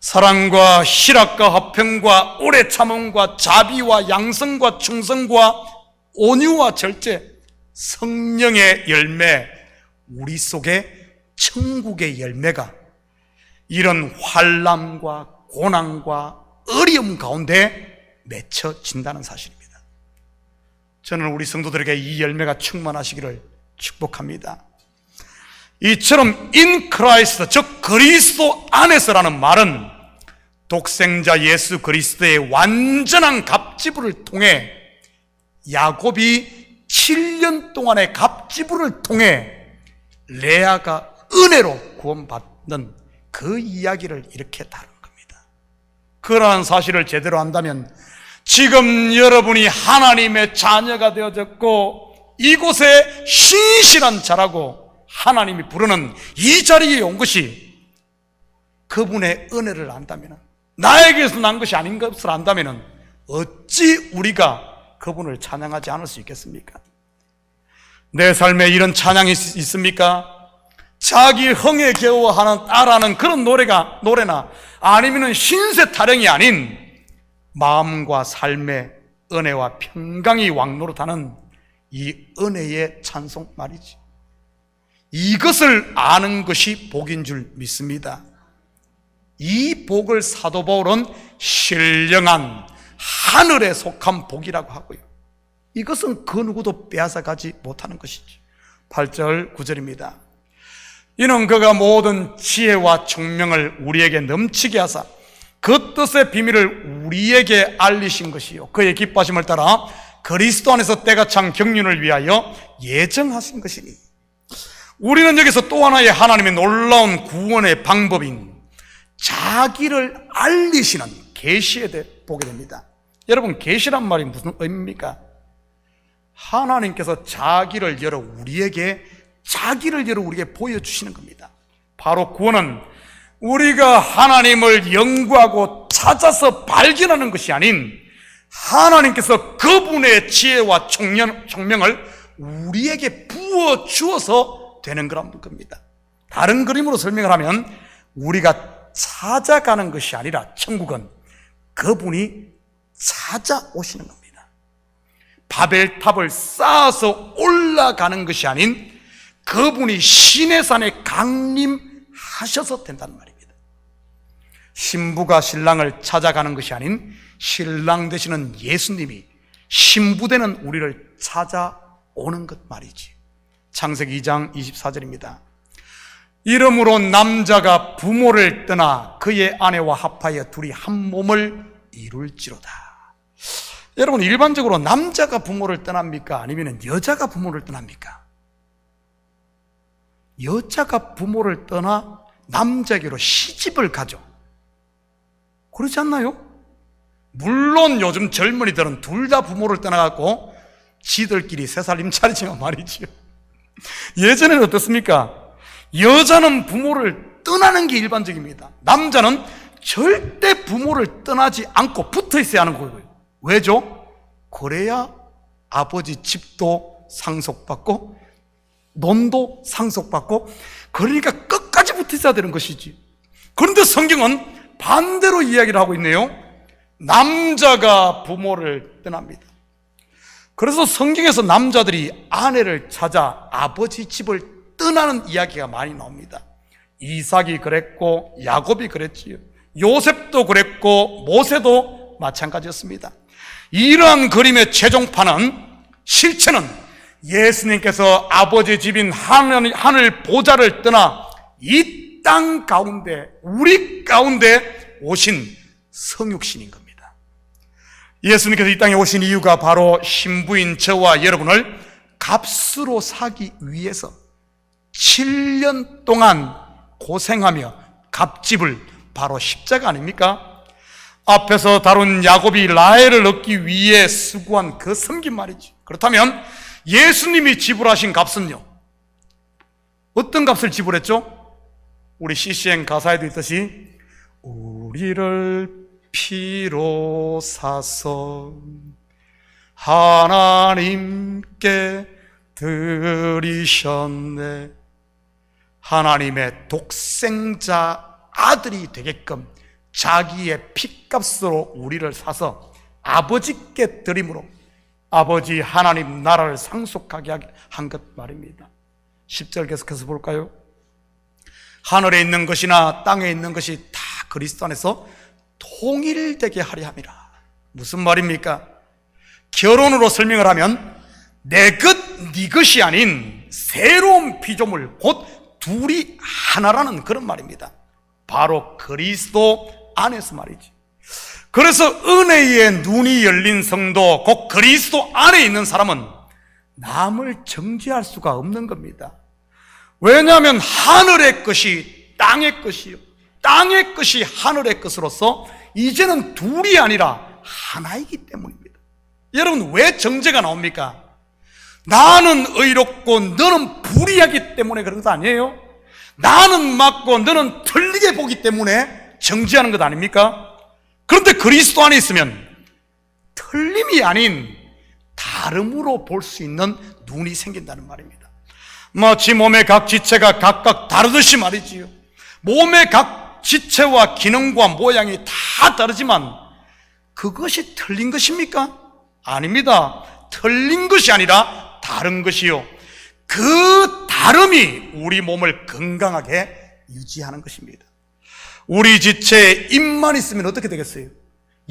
Speaker 1: 사랑과 희락과 화평과 오래 참음과 자비와 양성과 충성과 온유와 절제, 성령의 열매, 우리 속에 천국의 열매가 이런 환난과 고난과 어려움 가운데 맺혀진다는 사실입니다. 저는 우리 성도들에게 이 열매가 충만하시기를 축복합니다. 이처럼 in Christ, 즉 그리스도 안에서라는 말은 독생자 예수 그리스도의 완전한 갑지부를 통해, 야곱이 7년 동안의 갑지부를 통해 레아가 은혜로 구원받는 그 이야기를 이렇게 다룬 겁니다. 그러한 사실을 제대로 안다면 지금 여러분이 하나님의 자녀가 되어졌고 이곳에 신실한 자라고 하나님이 부르는 이 자리에 온 것이 그분의 은혜를 안다면, 나에게서 난 것이 아닌 것을 안다면 어찌 우리가 그분을 찬양하지 않을 수 있겠습니까? 내 삶에 이런 찬양이 있습니까? 자기 흥에 겨워하는 따라하는 그런 노래나 아니면 신세 타령이 아닌 마음과 삶의 은혜와 평강이 왕노릇하는 이 은혜의 찬송 말이지. 이것을 아는 것이 복인 줄 믿습니다. 이 복을 사도 바울은 신령한 하늘에 속한 복이라고 하고요, 이것은 그 누구도 빼앗아가지 못하는 것이죠. 8절 9절입니다. 이는 그가 모든 지혜와 총명을 우리에게 넘치게 하사 그 뜻의 비밀을 우리에게 알리신 것이요, 그의 기뻐하심을 따라 그리스도 안에서 때가 찬 경륜을 위하여 예정하신 것이니. 우리는 여기서 또 하나의 하나님의 놀라운 구원의 방법인 자기를 알리시는 계시에 대해 보게 됩니다. 여러분, 계시란 말이 무슨 의미입니까? 하나님께서 자기를 열어 우리에게 보여주시는 겁니다. 바로 구원은 우리가 하나님을 연구하고 찾아서 발견하는 것이 아닌 하나님께서 그분의 지혜와 총명을 우리에게 부어 주어서 되는 거란 겁니다. 다른 그림으로 설명을 하면 우리가 찾아가는 것이 아니라 천국은 그분이 찾아오시는 겁니다. 바벨탑을 쌓아서 올라가는 것이 아닌 그분이 시내산에 강림하셔서 된다는 말입니다. 신부가 신랑을 찾아가는 것이 아닌 신랑 되시는 예수님이 신부 되는 우리를 찾아오는 것 말이지. 창세기 2장 24절입니다. 이러므로 남자가 부모를 떠나 그의 아내와 합하여 둘이 한 몸을 이룰지로다. 여러분, 일반적으로 남자가 부모를 떠납니까? 아니면 여자가 부모를 떠납니까? 여자가 부모를 떠나 남자에게로 시집을 가죠. 그렇지 않나요? 물론 요즘 젊은이들은 둘 다 부모를 떠나갖고 지들끼리 새살림 차리지만 말이지요. 예전에는 어떻습니까? 여자는 부모를 떠나는 게 일반적입니다. 남자는 절대 부모를 떠나지 않고 붙어 있어야 하는 거고요. 왜죠? 그래야 아버지 집도 상속받고 논도 상속받고, 그러니까 끝까지 붙어 있어야 되는 것이지. 그런데 성경은 반대로 이야기를 하고 있네요. 남자가 부모를 떠납니다. 그래서 성경에서 남자들이 아내를 찾아 아버지 집을 떠나는 이야기가 많이 나옵니다. 이삭이 그랬고 야곱이 그랬지요. 요셉도 그랬고 모세도 마찬가지였습니다. 이러한 그림의 최종판은, 실체는 예수님께서 아버지 집인 하늘 보좌를 떠나 이 땅 가운데, 우리 가운데 오신 성육신인 겁니다. 예수님께서 이 땅에 오신 이유가 바로 신부인 저와 여러분을 값으로 사기 위해서 7년 동안 고생하며 값집을, 바로 십자가 아닙니까? 앞에서 다룬 야곱이 라헬을 얻기 위해 수고한 그 섬긴 말이지. 그렇다면 예수님이 지불하신 값은요, 어떤 값을 지불했죠? 우리 CCM 가사에도 있듯이 우리를 피로 사서 하나님께 드리셨네. 하나님의 독생자 아들이 되게끔 자기의 피값으로 우리를 사서 아버지께 드림으로 아버지 하나님 나라를 상속하게 한 것 말입니다. 10절 계속해서 볼까요? 하늘에 있는 것이나 땅에 있는 것이 다 그리스도 안에서 통일되게 하려 함이라. 무슨 말입니까? 결혼으로 설명을 하면 내 것, 네 것이 아닌 새로운 피조물, 곧 둘이 하나라는 그런 말입니다. 바로 그리스도 안에서 말이지. 그래서 은혜의 눈이 열린 성도, 곧 그리스도 안에 있는 사람은 남을 정죄할 수가 없는 겁니다. 왜냐하면 하늘의 것이 땅의 것이요, 땅의 것이 하늘의 것으로서 이제는 둘이 아니라 하나이기 때문입니다. 여러분, 왜 정죄가 나옵니까? 나는 의롭고 너는 불의하기 때문에 그런 것 아니에요? 나는 맞고 너는 틀리게 보기 때문에 정죄하는 것 아닙니까? 그런데 그리스도 안에 있으면 틀림이 아닌 다름으로 볼 수 있는 눈이 생긴다는 말입니다. 마치 몸의 각 지체가 각각 다르듯이 말이지요. 몸의 각 지체와 기능과 모양이 다 다르지만 그것이 틀린 것입니까? 아닙니다. 틀린 것이 아니라 다른 것이요, 그 다름이 우리 몸을 건강하게 유지하는 것입니다. 우리 지체에 입만 있으면 어떻게 되겠어요?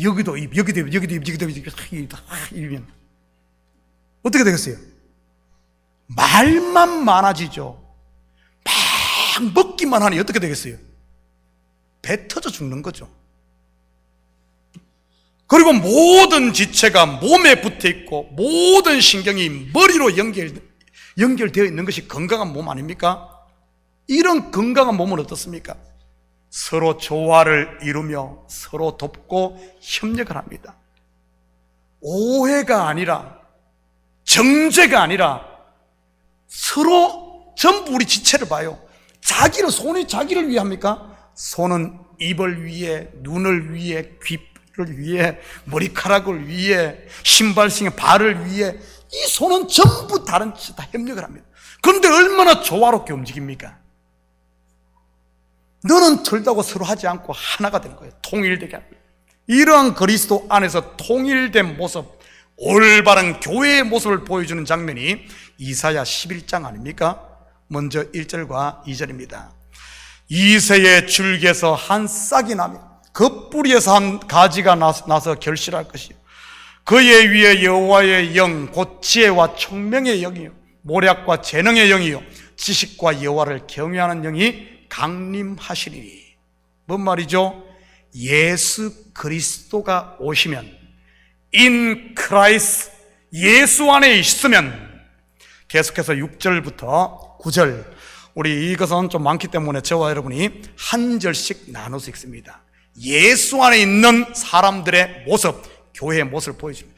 Speaker 1: 여기도 입, 여기도 입, 여기도 입, 여기도 입, 입이면 어떻게 되겠어요? 말만 많아지죠. 막 먹기만 하니 어떻게 되겠어요? 배 터져 죽는 거죠. 그리고 모든 지체가 몸에 붙어 있고 모든 신경이 머리로 연결되어 있는 것이 건강한 몸 아닙니까? 이런 건강한 몸은 어떻습니까? 서로 조화를 이루며 서로 돕고 협력을 합니다. 오해가 아니라, 정죄가 아니라 서로 전부 우리 지체를 봐요. 손이 자기를 위해 합니까? 손은 입을 위해, 눈을 위해, 귀를 위해, 머리카락을 위해, 신발신의 발을 위해 이 손은 전부 다른 짓 다 협력을 합니다. 그런데 얼마나 조화롭게 움직입니까? 너는 틀다고 서로 하지 않고 하나가 되는 거예요. 통일되게 합니다. 이러한 그리스도 안에서 통일된 모습, 올바른 교회의 모습을 보여주는 장면이 이사야 11장 아닙니까? 먼저 1절과 2절입니다. 이새의 줄기에서 한 싹이 나며 그 뿌리에서 한 가지가 나서 결실할 것이요 그의 위에 여호와의 영 곧 지혜와 총명의 영이요 모략과 재능의 영이요 지식과 여호와를 경외하는 영이 강림하시리니. 뭔 말이죠? 예수 그리스도가 오시면, in Christ, 예수 안에 있으면, 계속해서 6절부터 9절, 우리 이것은 좀 많기 때문에 저와 여러분이 한 절씩 나눠서 읽습니다. 예수 안에 있는 사람들의 모습, 교회의 모습을 보여줍니다.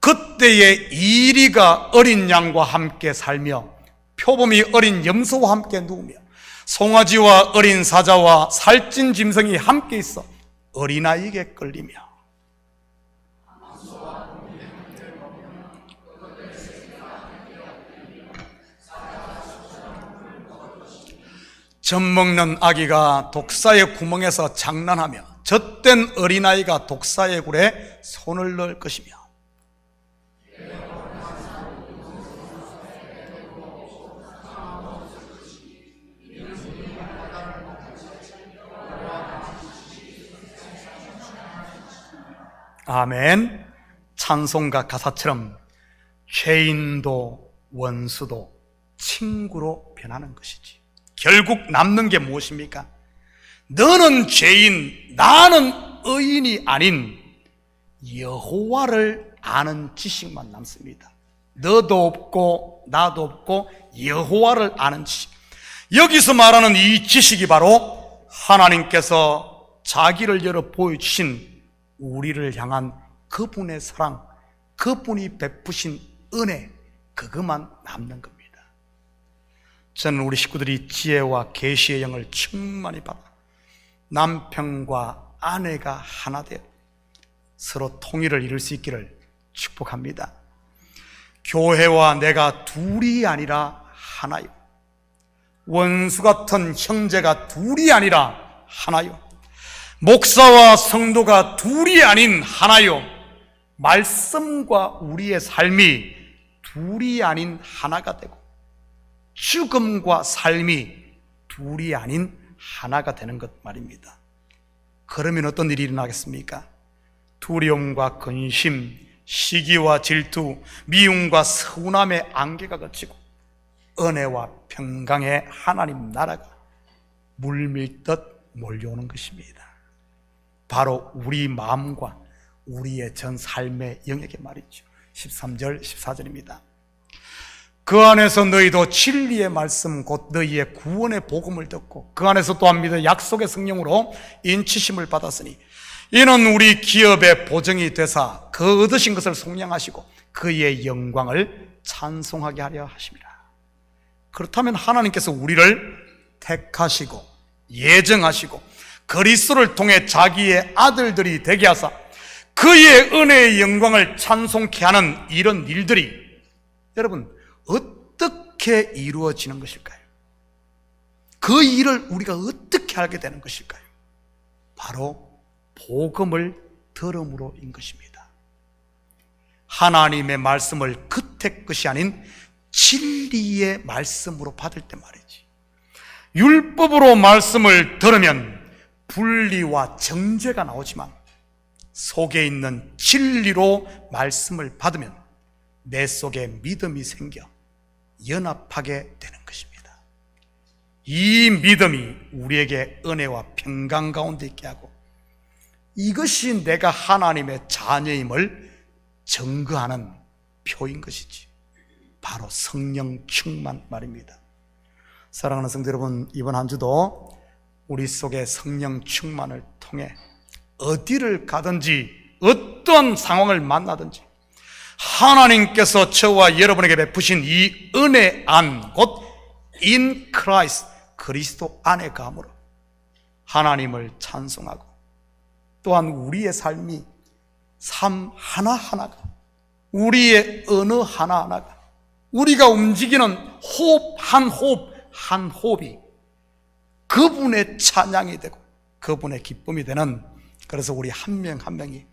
Speaker 1: 그때에 이리가 어린 양과 함께 살며 표범이 어린 염소와 함께 누우며 송아지와 어린 사자와 살찐 짐승이 함께 있어 어린아이에게 끌리며. 젖 먹는 아기가 독사의 구멍에서 장난하며 젖된 어린아이가 독사의 굴에 손을 넣을 것이며. 아멘. 찬송가 가사처럼 죄인도 원수도 친구로 변하는 것이지. 결국 남는 게 무엇입니까? 너는 죄인, 나는 의인이 아닌 여호와를 아는 지식만 남습니다. 너도 없고 나도 없고 여호와를 아는 지식. 여기서 말하는 이 지식이 바로 하나님께서 자기를 열어 보여주신 우리를 향한 그분의 사랑, 그분이 베푸신 은혜, 그것만 남는 겁니다. 저는 우리 식구들이 지혜와 계시의 영을 충만히 받아 남편과 아내가 하나 되어 서로 통일을 이룰 수 있기를 축복합니다. 교회와 내가 둘이 아니라 하나요. 원수 같은 형제가 둘이 아니라 하나요. 목사와 성도가 둘이 아닌 하나요. 말씀과 우리의 삶이 둘이 아닌 하나가 되고 죽음과 삶이 둘이 아닌 하나가 되는 것 말입니다. 그러면 어떤 일이 일어나겠습니까? 두려움과 근심, 시기와 질투, 미움과 서운함의 안개가 걷히고 은혜와 평강의 하나님 나라가 물밀듯 몰려오는 것입니다. 바로 우리 마음과 우리의 전 삶의 영역에 말이죠. 13절, 14절입니다. 그 안에서 너희도 진리의 말씀 곧 너희의 구원의 복음을 듣고 그 안에서 또한 믿어 약속의 성령으로 인치심을 받았으니 이는 우리 기업의 보증이 되사 그 얻으신 것을 속량하시고 그의 영광을 찬송하게 하려 하심이라. 그렇다면 하나님께서 우리를 택하시고 예정하시고 그리스도를 통해 자기의 아들들이 되게 하사 그의 은혜의 영광을 찬송케 하는 이런 일들이 여러분 어떻게 이루어지는 것일까요? 그 일을 우리가 어떻게 알게 되는 것일까요? 바로 복음을 들음으로인 것입니다. 하나님의 말씀을 그때 것이 아닌 진리의 말씀으로 받을 때 말이지. 율법으로 말씀을 들으면 분리와 정죄가 나오지만 속에 있는 진리로 말씀을 받으면 내 속에 믿음이 생겨 연합하게 되는 것입니다. 이 믿음이 우리에게 은혜와 평강 가운데 있게 하고 이것이 내가 하나님의 자녀임을 증거하는 표인 것이지. 바로 성령 충만 말입니다. 사랑하는 성도 여러분, 이번 한 주도 우리 속에 성령 충만을 통해 어디를 가든지 어떤 상황을 만나든지 하나님께서 저와 여러분에게 베푸신 이 은혜 안, 곧 in Christ, 그리스도 안에 감으로 하나님을 찬송하고 또한 우리의 삶이 삶 하나하나가 우리의 어느 하나하나가, 우리가 움직이는 호흡 한 호흡 한 호흡이 그분의 찬양이 되고 그분의 기쁨이 되는, 그래서 우리 한 명 한 명이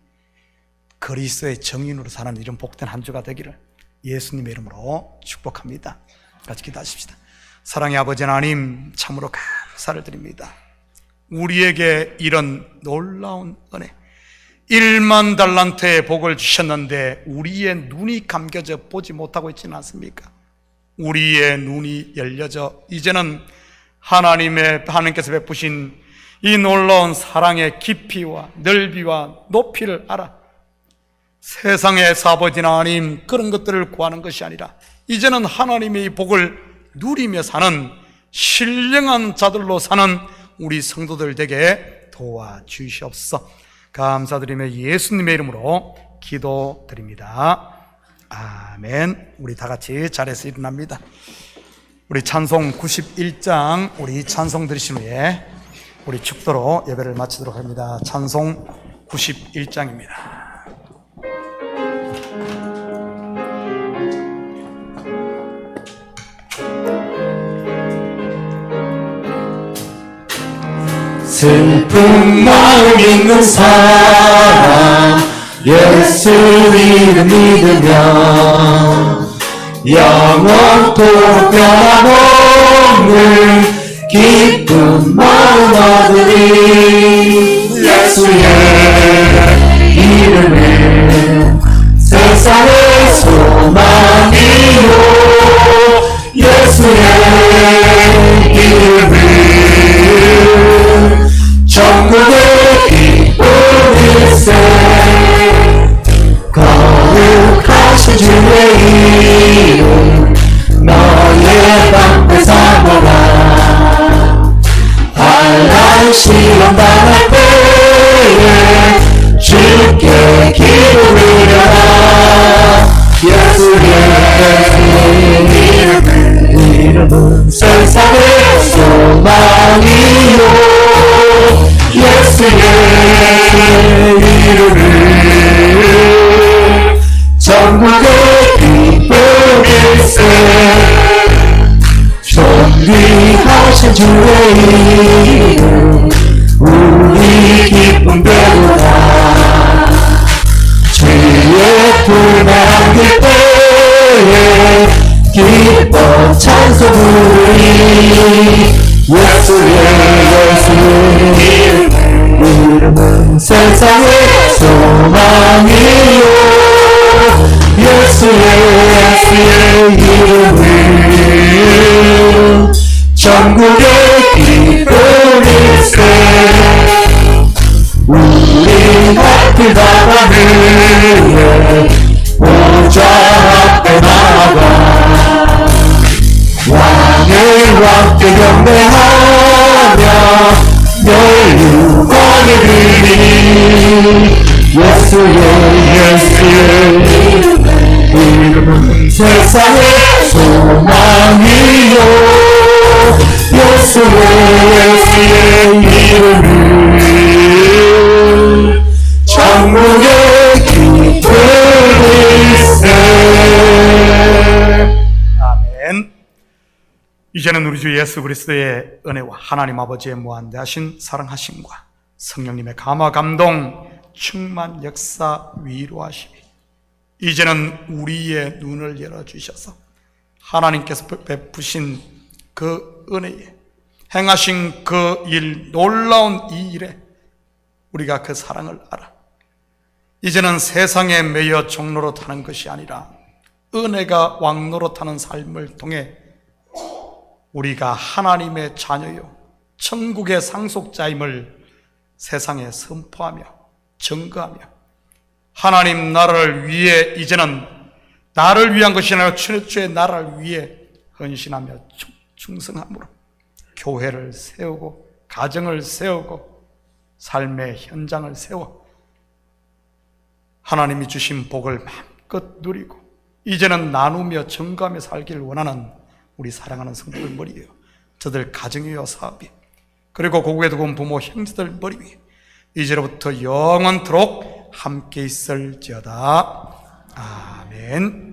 Speaker 1: 그리스도의 정인으로 사는 이런 복된 한 주가 되기를 예수님의 이름으로 축복합니다. 같이 기도하십시다. 사랑의 아버지 하나님, 참으로 감사를 드립니다. 우리에게 이런 놀라운 은혜, 1만 달란트의 복을 주셨는데 우리의 눈이 감겨져 보지 못하고 있지는 않습니까? 우리의 눈이 열려져 이제는 하나님께서 베푸신 이 놀라운 사랑의 깊이와 넓이와 높이를 알아 세상에서 아버지 하나님 그런 것들을 구하는 것이 아니라 이제는 하나님의 이 복을 누리며 사는 신령한 자들로 사는 우리 성도들 되게 도와주시옵소서. 감사드리며 예수님의 이름으로 기도드립니다. 아멘. 우리 다 같이 자리에서 일어납니다. 우리 찬송 91장, 우리 찬송 들으신 후에 우리 축도로 예배를 마치도록 합니다. 찬송 91장입니다.
Speaker 2: 슬픈 마음 있는 사람 예수 이름 믿으며 영원토록 변함없는 기쁜 마음 얻으리. 예수의 이름은 세상의 소망이요 예수의 이름은 천국의 기쁨일세. 거룩하신 주의 이름 너의 방패 삼아라. 환난 시험 당할 때에 주께 기도드려라. 예수의 이름은 세상의 소망이요 예수의 이름은 천국의 기쁨일세. 존귀하신 주의 이름 우리 기쁨 되도다. 주의 품에 안길 때에 기뻐 찬송 부르리. 예수의 이름은 세상의 소망이요 예수의 이름은 천국의 기쁨일세. 우리 앞을 바라보며 보좌 앞에 나아가 왕의 왕께 경배하며 널 영광에 드리니. 예수의 이름은 세상의 소망이요 예수의 이름은 천국의 기쁨일세.
Speaker 1: 아멘. 이제는 우리 주 예수 그리스도의 은혜와 하나님 아버지의 무한대하신 사랑하심과 성령님의 감화 감동 충만 역사 위로하심이 이제는 우리의 눈을 열어주셔서 하나님께서 베푸신 그 은혜에 행하신 그 일, 놀라운 이 일에 우리가 그 사랑을 알아 이제는 세상에 매여 종로로 타는 것이 아니라 은혜가 왕로로 타는 삶을 통해 우리가 하나님의 자녀요 천국의 상속자임을 세상에 선포하며 증거하며 하나님 나라를 위해 이제는 나를 위한 것이 아니라 주의 나라를 위해 헌신하며 충성함으로 교회를 세우고 가정을 세우고 삶의 현장을 세워 하나님이 주신 복을 마음껏 누리고 이제는 나누며 증거하며 살기를 원하는 우리 사랑하는 성도들 머리 위에 저들 가정이요 사업이 그리고 고국에 두고 온 부모 형제들 머리 위에 이제로부터 영원토록 함께 있을지어다. 아멘. 아멘.